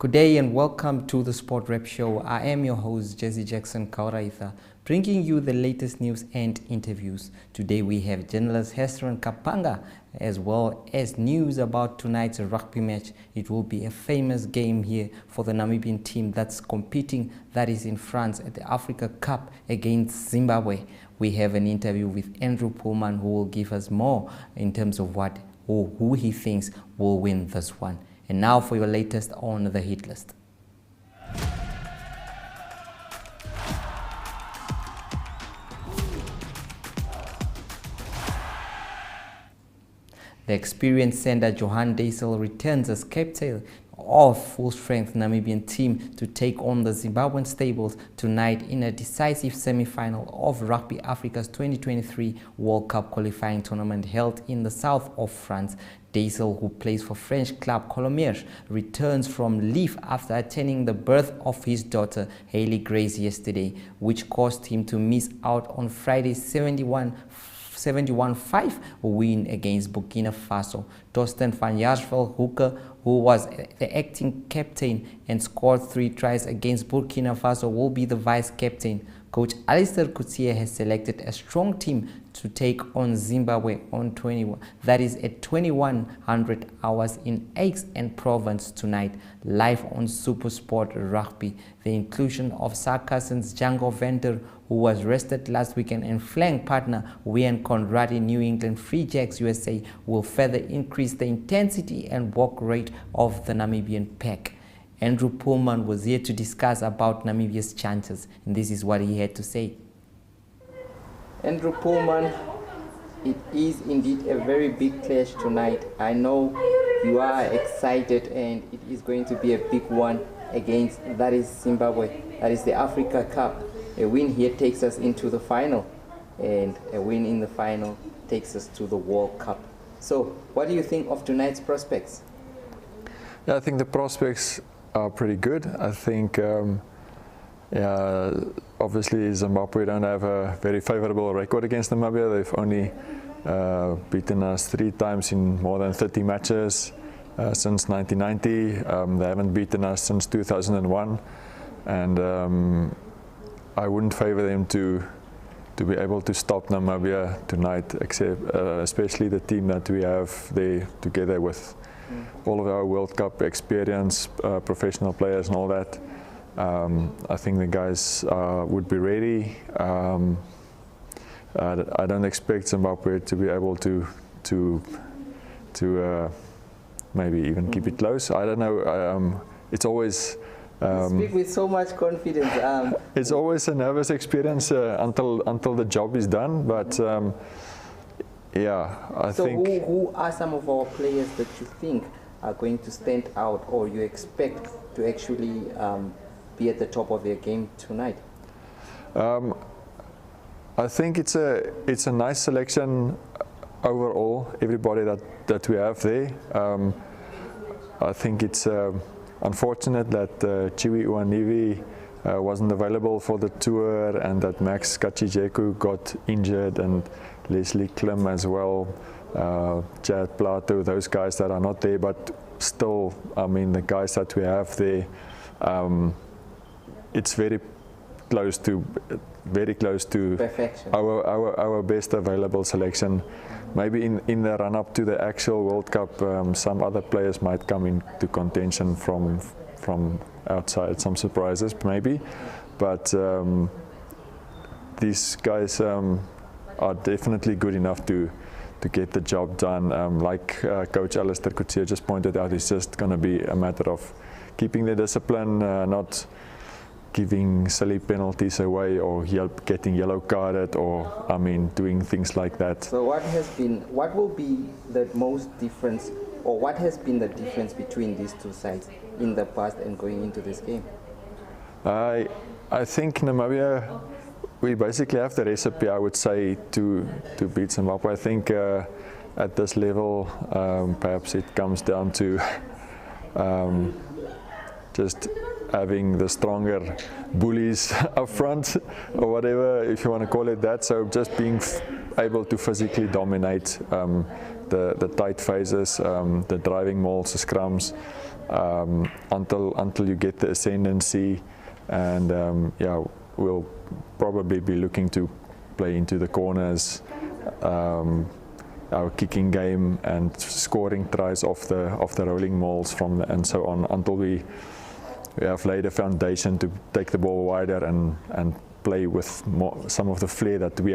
Good day and welcome to the Sport Rep Show. I am your host, Jesse Jackson Kauraitha, bringing you the latest news and interviews. Today we have journalist Hesron Kapanga, as well as news about tonight's rugby match. It will be a famous game here for the Namibian team that's competing, that is in France at the Africa Cup against Zimbabwe. We have an interview with Andrew Pullman, who will give us more in terms of what or who he thinks will win this one. And now for your latest on the hit list. The experienced sender Johan Deysel returns as captain of full-strength Namibian team to take on the Zimbabwe Sables tonight in a decisive semi-final of Rugby Africa's 2023 World Cup qualifying tournament held in the south of France. Deysel, who plays for French club Colomiers, returns from leave after attending the birth of his daughter Hailey Grace yesterday, which caused him to miss out on Friday's 71-5 win against Burkina Faso. Torsten van Jaarsveld Hooker, who was the acting captain and scored 3 tries against Burkina Faso, will be the vice captain. Coach Alistair Coetzee has selected a strong team to take on Zimbabwe on 2100 hours in Aix and Provence tonight, live on SuperSport Rugby. The inclusion of Sarcasson's Django Venter, who was rested last weekend, and flank partner Wayne Conrad in New England Free Jacks USA will further increase the intensity and work rate of the Namibian pack. Andrew Pullman was here to discuss about Namibia's chances, and this is what he had to say. Andrew Pullman, it is indeed a very big clash tonight. I know you are excited, and it is going to be a big one against, that is Zimbabwe, that is the Africa Cup. A win here takes us into the final, and a win in the final takes us to the World Cup. So, what do you think of tonight's prospects? Yeah, I think the prospects are pretty good. I think, obviously Zimbabwe don't have a very favorable record against Namibia. They've only beaten us 3 times in more than 30 matches since 1990. They haven't beaten us since 2001, and I wouldn't favor them to be able to stop Namibia tonight, except especially the team that we have there together with all of our World Cup experience, professional players and all that. I think the guys would be ready. I don't expect Zimbabwe to be able to maybe even keep it close. I don't know. It's always you speak with so much confidence. It's always a nervous experience until the job is done. But yeah, I think. So who are some of our players that you think are going to stand out, or you expect to actually be at the top of their game tonight? I think it's a nice selection overall. Everybody that we have there. I think it's unfortunate that Chiwi Uanivi wasn't available for the tour, and that Max Kachijeku got injured, and Leslie Klim as well, Chad Plato, those guys that are not there. But still, I mean, the guys that we have there, it's very close to perfection. Our best available selection. Maybe in the run-up to the actual World Cup, some other players might come into contention from outside, some surprises maybe, but these guys are definitely good enough to get the job done. Like Coach Alistair Coetzee just pointed out, it's just going to be a matter of keeping the discipline, not giving silly penalties away or getting yellow carded, or doing things like that. So what will be the most difference, or what has been the difference between these two sides in the past and going into this game? I think Namibia, we basically have the recipe, I would say, to beat Zimbabwe. I think at this level, perhaps it comes down to just having the stronger bullies up front, or whatever, if you want to call it that. So just being able to physically dominate the tight phases, the driving mauls, the scrums, until you get the ascendancy, and yeah, we'll probably be looking to play into the corners, our kicking game and scoring tries off the rolling mauls and so on, until we have laid a foundation to take the ball wider and play with some of the flair that we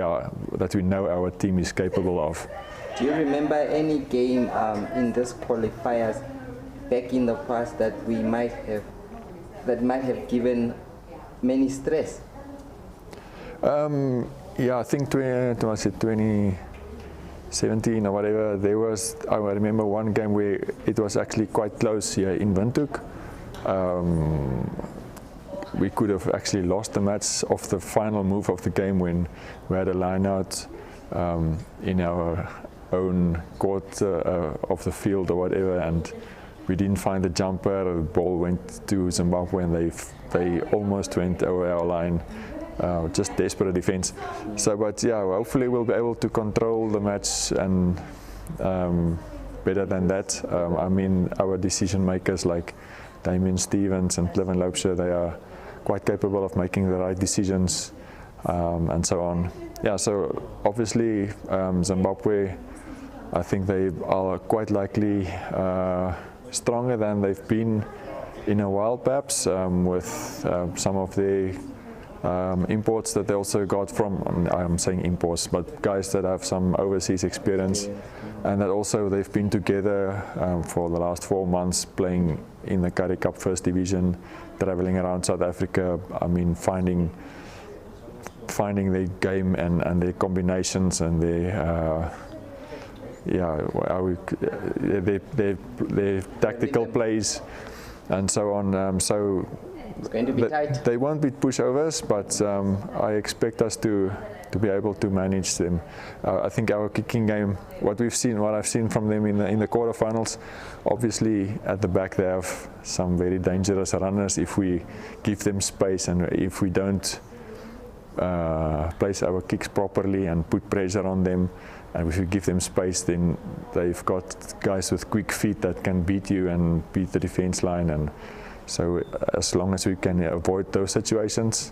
know our team is capable of. Do you remember any game in this qualifiers back in the past that might have given many stress? Yeah, I think 2017 or whatever, I remember one game where it was actually quite close here in Windhoek. We could have actually lost the match off the final move of the game when we had a line out in our own court of the field or whatever, and we didn't find the jumper. The ball went to Zimbabwe and they almost went over our line. Just desperate defense. So, but yeah, hopefully we'll be able to control the match and better than that. I mean, our decision makers like Damien Stevens and Cliven Loubser, they are quite capable of making the right decisions and so on. Yeah, so obviously Zimbabwe, I think they are quite likely stronger than they've been in a while, perhaps, with some of the imports that they also got from, I'm saying imports, but guys that have some overseas experience, and that also they've been together for the last 4 months playing in the Currie Cup First Division, traveling around South Africa. I mean, finding their game and their combinations and their their tactical plays and so on. So it's going to be tight. They won't be pushovers, but I expect us to be able to manage them. I think our kicking game, what I've seen from them in the quarterfinals, obviously at the back they have some very dangerous runners if we give them space, and if we don't place our kicks properly and put pressure on them, and if we give them space, then they've got guys with quick feet that can beat you and beat the defense line. And so as long as we can avoid those situations,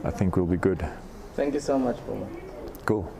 I think we'll be good. Thank you so much, Paul. Cool.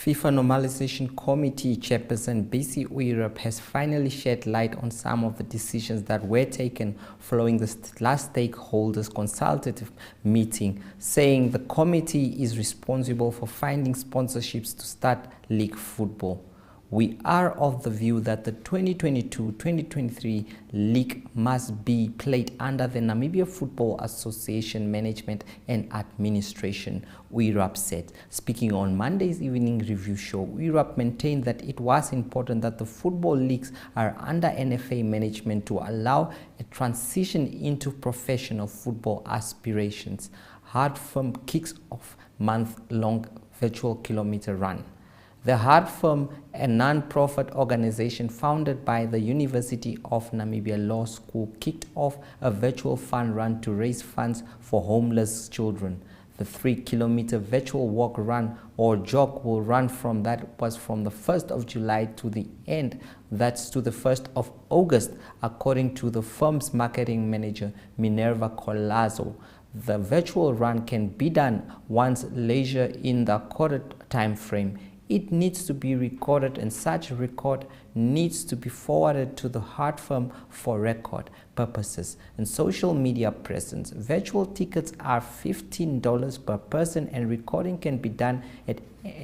FIFA Normalisation Committee Chairperson BC Europe has finally shed light on some of the decisions that were taken following the last stakeholders consultative meeting, saying the committee is responsible for finding sponsorships to start league football. We are of the view that the 2022-2023 league must be played under the Namibia Football Association management and administration, Europe said. Speaking on Monday's evening review show, Europe maintained that it was important that the football leagues are under NFA management to allow a transition into professional football aspirations. Hard Firm kicks off month-long virtual kilometer run. The Hard Firm, a non-profit organization founded by the University of Namibia Law School, kicked off a virtual fun run to raise funds for homeless children. The 3-kilometer virtual walk, run or jog will run from the 1st of July to the end. That's to the 1st of August, according to the firm's marketing manager, Minerva Colazo. The virtual run can be done once leisure in the accorded time frame. It needs to be recorded, and such record needs to be forwarded to the heart firm for record purposes and social media presence. Virtual tickets are $15 per person, and recording can be done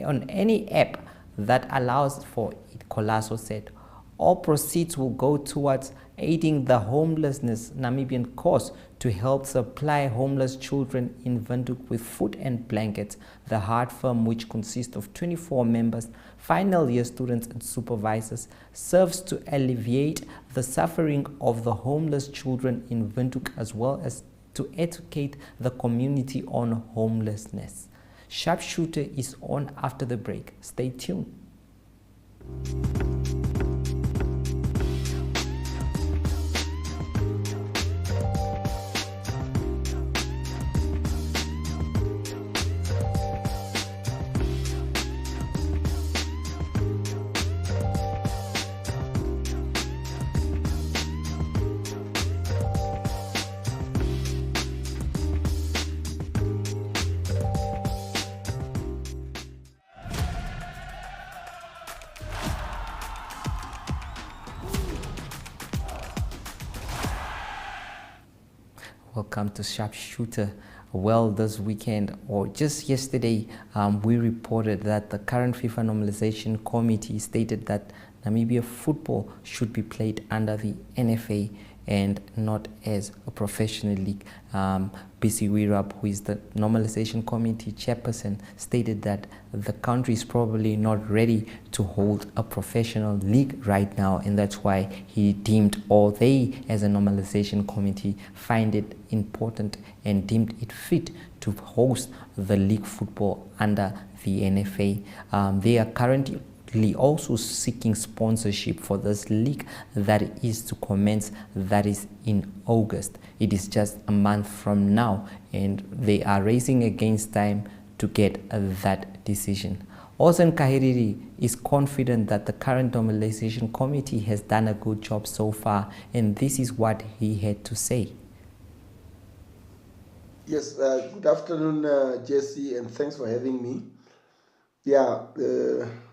on any app that allows for it, Colasso said. All proceeds will go towards aiding the homelessness Namibian cause to help supply homeless children in Windhoek with food and blankets. The heart firm, which consists of 24 members, final year students and supervisors, serves to alleviate the suffering of the homeless children in Windhoek, as well as to educate the community on homelessness. Sharpshooter is on after the break. Stay tuned. Welcome to Sharpshooter. Well, this weekend, or just yesterday, we reported that the current Fifa Normalisation Committee stated that Namibia football should be played under the NFA and not as a professional league. BC Wirab, who is the Normalisation Committee chairperson, stated that the country is probably not ready to hold a professional league right now, and that's why he deemed, or they as a Normalisation Committee find it important and deemed it fit to host the league football under the NFA. They are currently also seeking sponsorship for this league that is to commence, that is in August. It is just a month from now, and they are racing against time to get that decision. Olsen Kahiriri is confident that the current Normalisation Committee has done a good job so far, and this is what he had to say. Yes, good afternoon, Jesse, and thanks for having me. Yeah,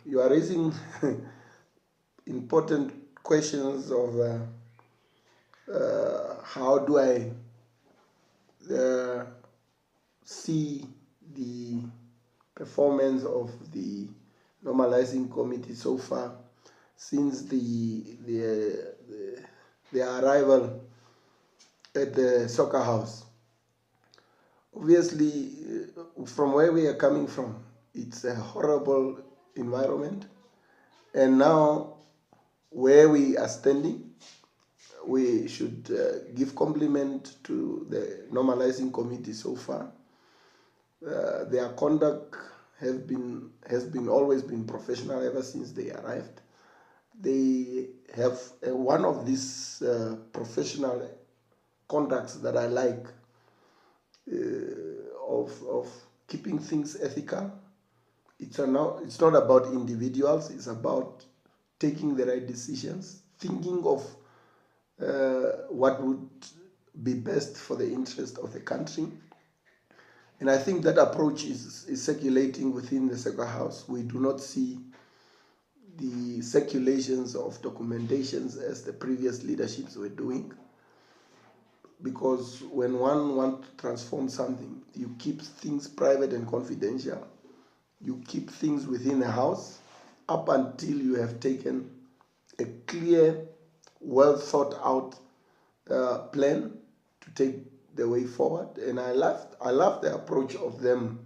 you are raising important questions of how do I see the performance of the Normalising Committee so far since their arrival at the soccer house. Obviously, from where we are coming from, it's a horrible environment, and now where we are standing, we should give compliment to the Normalising Committee so far. Their conduct has always been professional ever since they arrived. They have one of these professional conducts that I like, of keeping things ethical. It's not about individuals, it's about taking the right decisions, thinking of what would be best for the interest of the country. And I think that approach is circulating within the soccer house. We do not see the circulations of documentations as the previous leaderships were doing, because when one wants to transform something, you keep things private and confidential. You keep things within the house up until you have taken a clear, well thought out plan to take the way forward. And I love the approach of them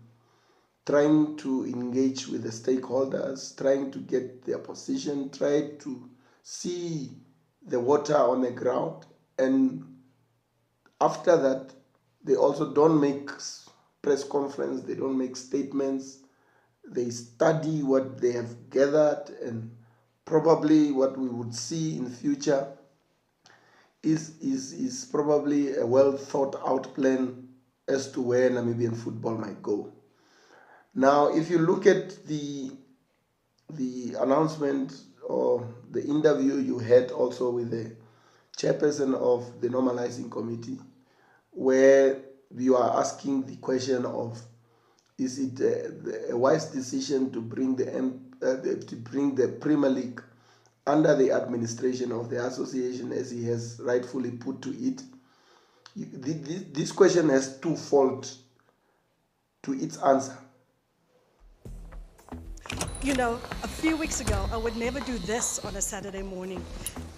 trying to engage with the stakeholders, trying to get their position, try to see the water on the ground. And after that, they also don't make press conference, they don't make statements. They study what they have gathered, and probably what we would see in future is probably a well thought out plan as to where Namibian football might go. Now, if you look at the announcement or the interview you had also with the chairperson of the Normalising Committee, where you are asking the question of, is it a wise decision to bring the Premier League under the administration of the association, as he has rightfully put to it? This question has twofold to its answer. You know, a few weeks ago, I would never do this on a Saturday morning.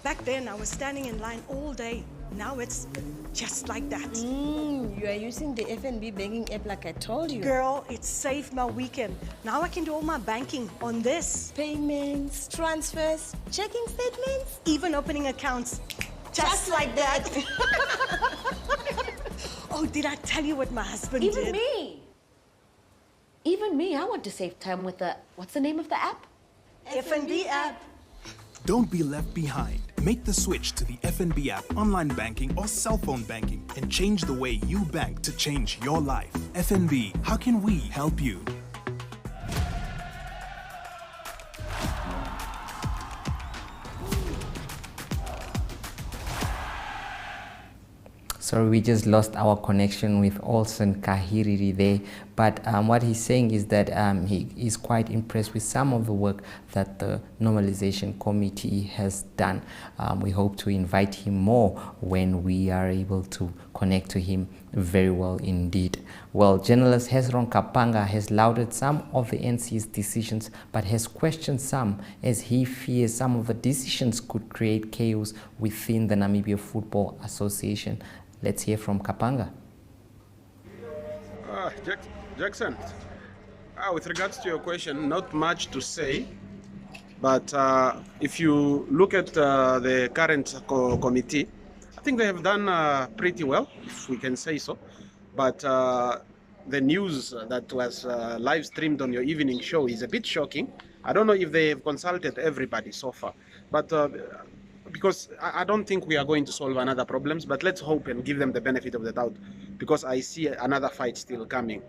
Back then, I was standing in line all day. Now it's just like that. You are using the FNB banking app like I told you. Girl, it saved my weekend. Now I can do all my banking on this. Payments, transfers, checking statements. Even opening accounts. Just like that. Oh, did I tell you what my husband did? Even me, I want to save time with the, what's the name of the app? FNB app. Don't be left behind. Make the switch to the FNB app, online banking or cell phone banking, and change the way you bank to change your life. FNB, how can we help you? Sorry, we just lost our connection with Olsen Kahiriri there. But what he's saying is that he is quite impressed with some of the work that the Normalisation Committee has done. We hope to invite him more when we are able to connect to him very well indeed. Well, journalist Hesron Kapanga has lauded some of the NC's decisions, but has questioned some, as he fears some of the decisions could create chaos within the Namibia Football Association. Let's hear from Kapanga. Jackson, with regards to your question, not much to say, but if you look at the current committee, I think they have done pretty well, if we can say so. But the news that was live streamed on your evening show is a bit shocking. I don't know if they have consulted everybody so far, but because I don't think we are going to solve another problems, but let's hope and give them the benefit of the doubt, because I see another fight still coming,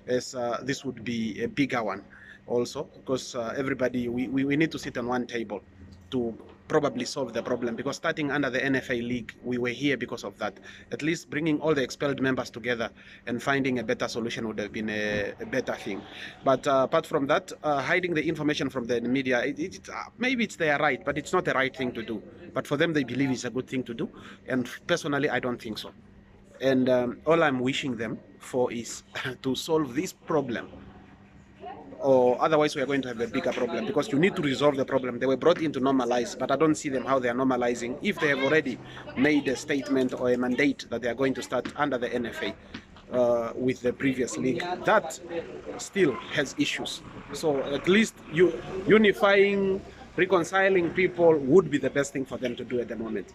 as this would be a bigger one also, because everybody, we need to sit on one table to probably solve the problem, because starting under the NFA League, we were here because of that. At least bringing all the expelled members together and finding a better solution would have been a better thing. But apart from that, hiding the information from the media, maybe it's their right, but it's not the right thing to do. But for them, they believe it's a good thing to do. And personally, I don't think so. And all I'm wishing them for is to solve this problem, or otherwise we are going to have a bigger problem, because you need to resolve the problem. They were brought in to normalize, but I don't see them how they are normalizing if they have already made a statement or a mandate that they are going to start under the NFA with the previous league. That still has issues. So at least unifying, reconciling people would be the best thing for them to do at the moment.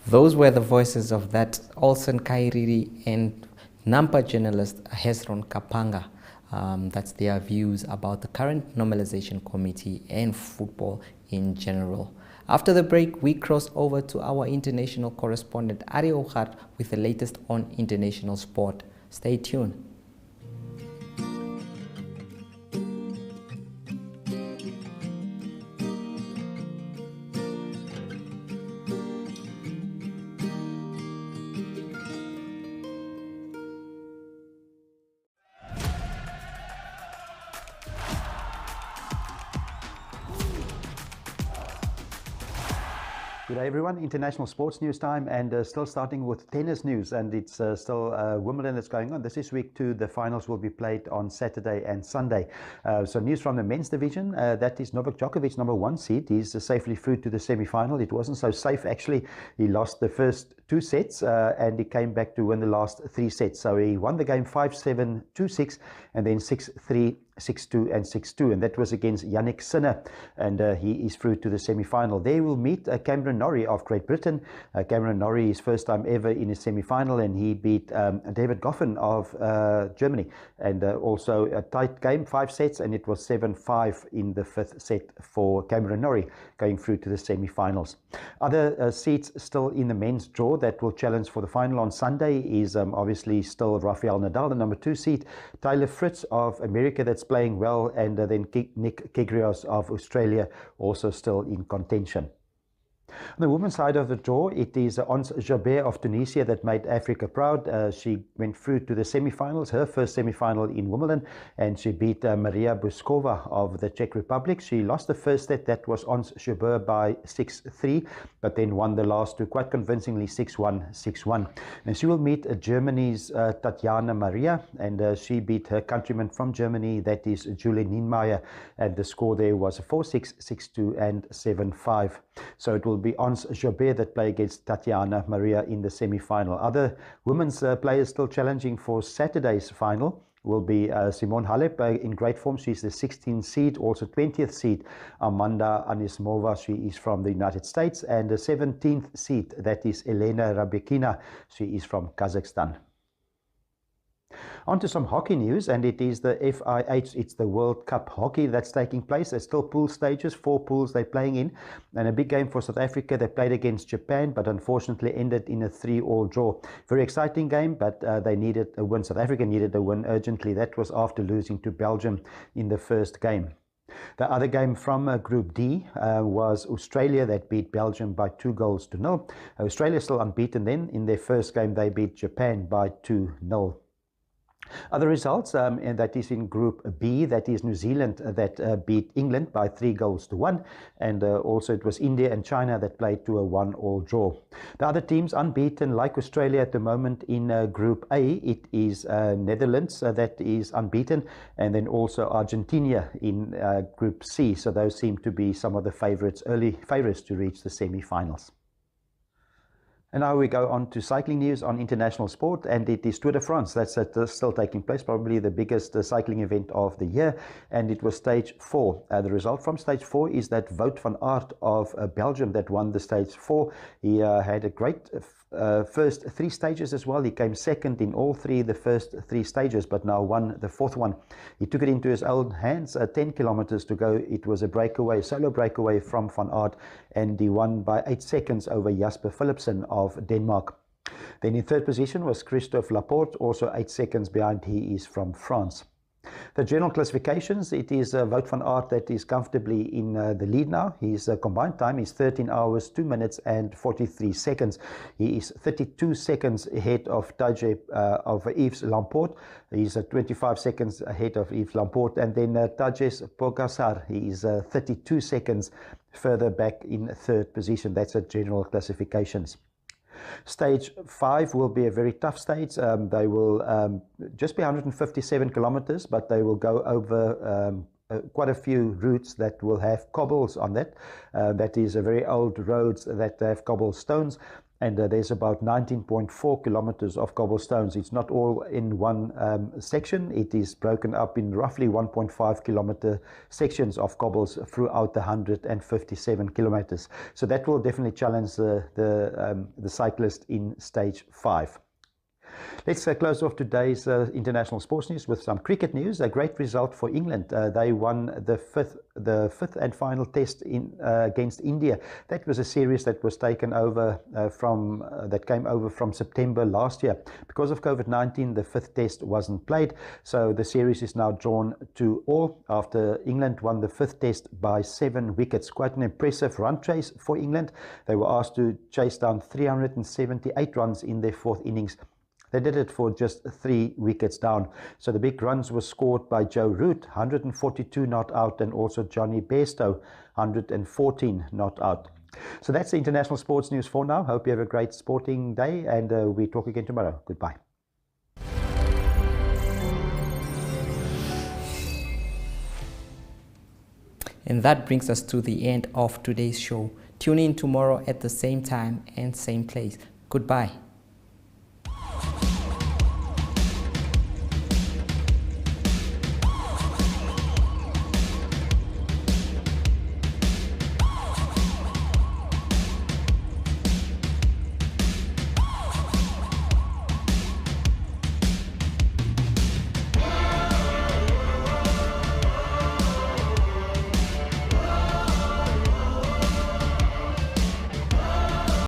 Those were the voices of that Olsen Kahiriri and Nampa journalist Hesron Kapanga. That's their views about the current Normalisation Committee and football in general. After the break, we cross over to our international correspondent Ari Oghar with the latest on international sport. Stay tuned. Good day everyone, international sports news time, and still starting with tennis news, and it's still Wimbledon that's going on. This is week 2, the finals will be played on Saturday and Sunday. So news from the men's division, that is Novak Djokovic, number 1 seed. He's safely through to the semi-final. It wasn't so safe actually. He lost the first 2 sets and he came back to win the last 3 sets. So he won the game 5-7, 2-6 and then 6-3, 6-2 and 6-2, and that was against Yannick Sinner, and he is through to the semi-final. They will meet Cameron Norrie of Great Britain. Cameron Norrie is first time ever in a semi-final, and he beat David Goffin of Germany, and also a tight game, 5 sets, and it was 7-5 in the 5th set for Cameron Norrie, going through to the semi-finals. Other seats still in the men's draw that will challenge for the final on Sunday is obviously still Rafael Nadal, the number 2 seed, Tyler Fritz of America, that's playing well, and then Nick Kyrgios of Australia also still in contention. On the women's side of the draw, it is Ons Jabeur of Tunisia that made Africa proud. She went through to the semi-finals, her first semi-final in Wimbledon, and she beat Maria Buskova of the Czech Republic. She lost the first set, that was Ons Jabeur, by 6-3, but then won the last 2 quite convincingly, 6-1, 6-1. And she will meet Germany's Tatjana Maria, and she beat her countryman from Germany, that is Julie Nienmeyer, and the score there was 4-6, 6-2 and 7-5. So it will be Ons Jabeur that play against Tatjana Maria in the semi-final. Other women's players still challenging for Saturday's final will be Simone Halep in great form. She's the 16th seed, also 20th seed Amanda Anisimova, she is from the United States, and the 17th seed, that is Elena Rybakina, she is from Kazakhstan. On to some hockey news, and it is the FIH, it's the World Cup hockey that's taking place. There's still pool stages, 4 pools they're playing in, and a big game for South Africa. They played against Japan, but unfortunately ended in a 3-all draw. Very exciting game, but they needed a win. South Africa needed a win urgently. That was after losing to Belgium in the first game. The other game from Group D was Australia that beat Belgium by 2-0. Australia still unbeaten then. In their first game, they beat Japan by 2-0. Other results, and that is in Group B, that is New Zealand that beat England by 3-1, and also it was India and China that played to a 1-all draw. The other teams unbeaten, like Australia at the moment in Group A, it is Netherlands that is unbeaten, and then also Argentina in Group C. So those seem to be some of the favorites, early favorites to reach the semi-finals. And now we go on to cycling news on international sport, and it is Tour de France that's still taking place, probably the biggest cycling event of the year, and it was stage 4. The result from stage 4 is that Wout van Aert of Belgium that won the stage 4. He had a great first 3 stages as well. He came second in all 3, the first 3 stages, but now won the 4th one. He took it into his own hands, 10 kilometers to go. It was a breakaway, solo breakaway from Van Aert, and he won by 8 seconds over Jasper Philipsen of Denmark. Then in 3rd position was Christophe Laporte, also 8 seconds behind. He is from France. The general classifications, it is Wout van Aert that is comfortably in the lead now. His combined time is 13 hours, 2 minutes and 43 seconds. He is 32 seconds ahead of of Yves Lampaert. He's 25 seconds ahead of Yves Lampaert. And then Tadej Pogačar, he is 32 seconds further back in 3rd position. That's a general classifications. Stage 5 will be a very tough stage. They will just be 157 kilometers, but they will go over quite a few routes that will have cobbles on that. That is a very old roads that have cobblestones, and there's about 19.4 kilometers of cobblestones. It's not all in one section. It is broken up in roughly 1.5 kilometer sections of cobbles throughout the 157 kilometers. So that will definitely challenge the cyclist in stage 5. Let's close off today's international sports news with some cricket news. A great result for England. They won the fifth and final test against India. That was a series that was taken over that came over from September last year. Because of COVID-19, the 5th test wasn't played, so the series is now drawn to all after England won the 5th test by 7 wickets. Quite an impressive run chase for England. They were asked to chase down 378 runs in their 4th innings. They did it for just 3 wickets down. So the big runs were scored by Joe Root, 142 not out, and also Johnny Bairstow, 114 not out. So that's the international sports news for now. Hope you have a great sporting day, and we talk again tomorrow. Goodbye. And that brings us to the end of today's show. Tune in tomorrow at the same time and same place. Goodbye.